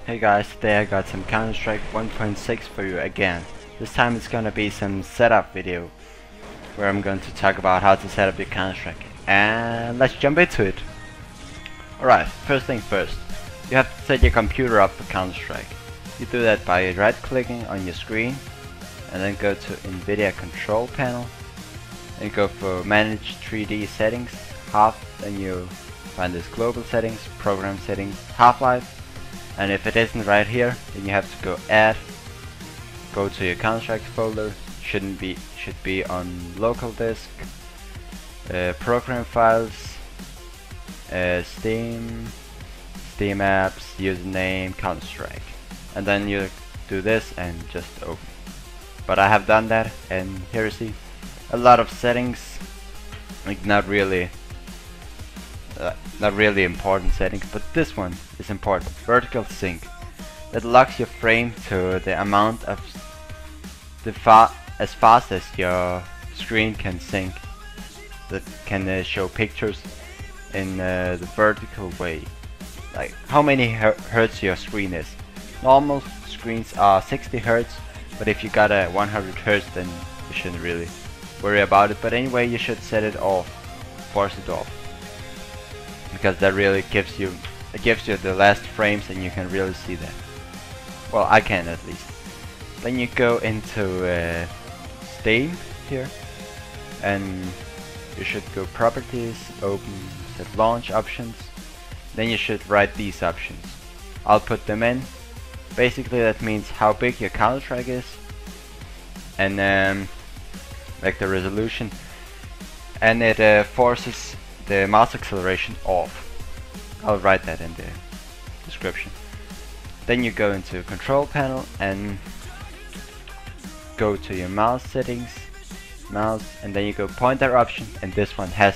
Hey guys, today I got some Counter-Strike 1.6 for you again. This time it's gonna be some setup video where I'm going to talk about how to set up your Counter-Strike. And let's jump into it. Alright, first thing first. You have to set your computer up for Counter-Strike. You do that by right clicking on your screen and then go to NVIDIA control panel and go for manage 3D settings, then you find this global settings, program settings, Half-Life. And if it isn't right here, then you have to go go to your Counter-Strike folder, should be on local disk, program files, Steam apps, username, Counter-Strike. And then you do this and just open. But I have done that, and here you see a lot of settings, like not really important settings, but this one is important. Vertical sync. That locks your frame to the amount of as fast as your screen can sync. That can show pictures in the vertical way. Like how many hertz your screen is. Normal screens are 60 hertz, but if you got a 100 hertz, then you shouldn't really worry about it. But anyway, you should set it off, force it off, because that really gives you the last frames and you can really see that. Well, I can at least. Then you go into Steam here and you should go properties, open, set launch options. Then you should write these options. I'll put them in. Basically that means how big your Counter-Strike is and like the resolution, and it forces the mouse acceleration off. I'll write that in the description. Then you go into control panel and go to your mouse settings, and then you go pointer option, and this one has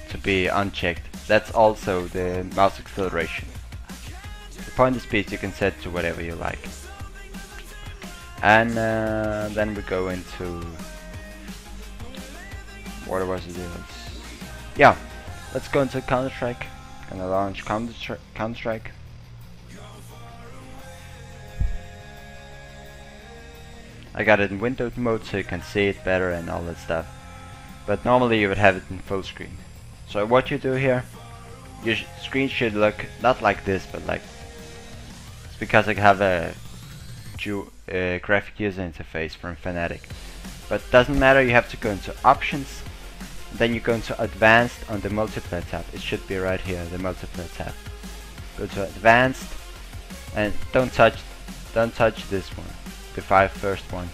to be unchecked. That's also the mouse acceleration. The pointer speed you can set to whatever you like. And then we go into what was it? Yeah. Let's go into Counter-Strike. Gonna launch Counter-Strike. I got it in window mode so you can see it better and all that stuff. But normally you would have it in full screen. So what you do here, your screen should look not like this, but like, it's because I have a graphic user interface from Fnatic. But doesn't matter, you have to go into options. Then you go into advanced on the multiplayer tab. It should be right here, the multiplayer tab. Go to advanced and don't touch this one, the first one.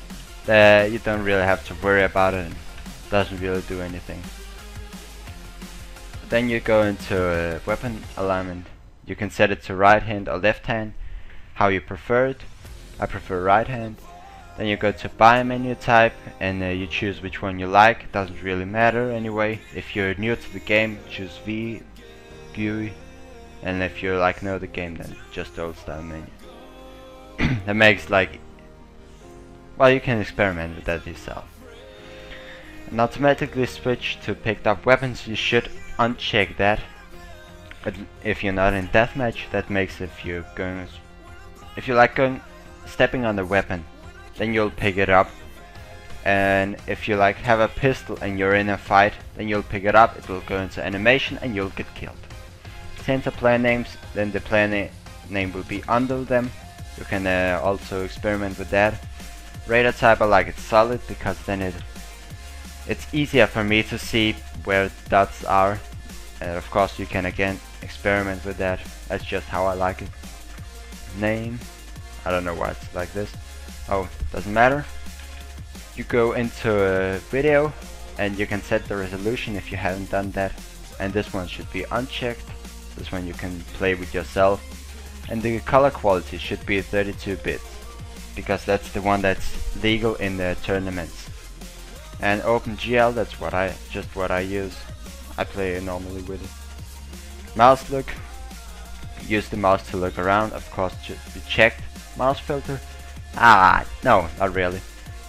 You don't really have to worry about it, and it doesn't really do anything. Then you go into weapon alignment. You can set it to right hand or left hand, how you prefer it. I prefer right hand. Then you go to buy menu type and you choose which one you like. It doesn't really matter anyway. If you're new to the game, choose V, GUI, and if you like know the game, then just old style menu. That makes like, well, you can experiment with that yourself. And automatically switch to picked up weapons. You should uncheck that. But if you're not in deathmatch, that makes if you like stepping on the weapon, then you'll pick it up. And if you like have a pistol and you're in a fight, then you'll pick it up, it will go into animation and you'll get killed. Center player names, then the player name will be under them. You can also experiment with that. Radar type, I like it solid because then it's easier for me to see where dots are. Of course you can again experiment with that, that's just how I like it. Name, I don't know why it's like this. Oh, doesn't matter. You go into a video and you can set the resolution if you haven't done that, and this one should be unchecked. This one you can play with yourself, and the color quality should be 32 bits because that's the one that's legal in the tournaments. And OpenGL, that's what I use. I play normally with it. Mouse look, use the mouse to look around, of course should be checked. Mouse filter, no, not really.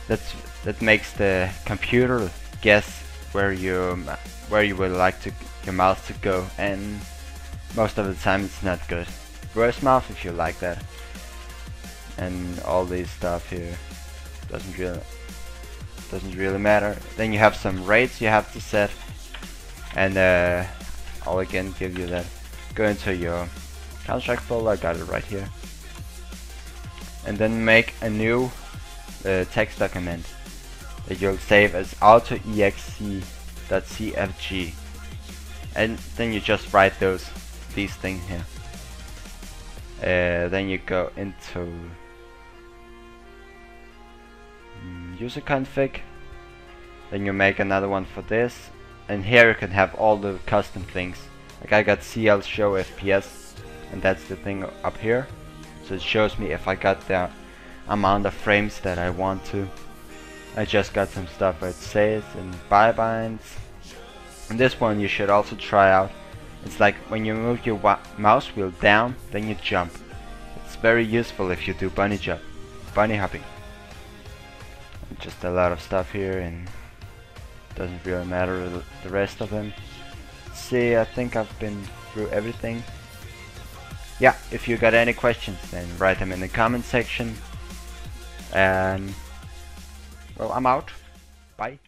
That makes the computer guess where you would like your mouse to go, and most of the time it's not good. Reverse mouse if you like that. and all these stuff here doesn't really matter. Then you have some rates you have to set, and I'll again give you that. Go into your construct folder, I got it right here, and then make a new text document that you'll save as Autoexec.cfg, and then you just write these things here. Then you go into userconfig, then you make another one for this, and here you can have all the custom things. Like I got CL show FPS, and that's the thing up here, so it shows me if I got the amount of frames that I want to. I just got some stuff where it says and bybinds, and this one you should also try out. It's like when you move your mouse wheel down, then you jump. It's very useful if you do bunny hopping. Just a lot of stuff here, and doesn't really matter the rest of them. See, I think I've been through everything. Yeah, if you got any questions, then write them in the comment section. And well, I'm out. Bye.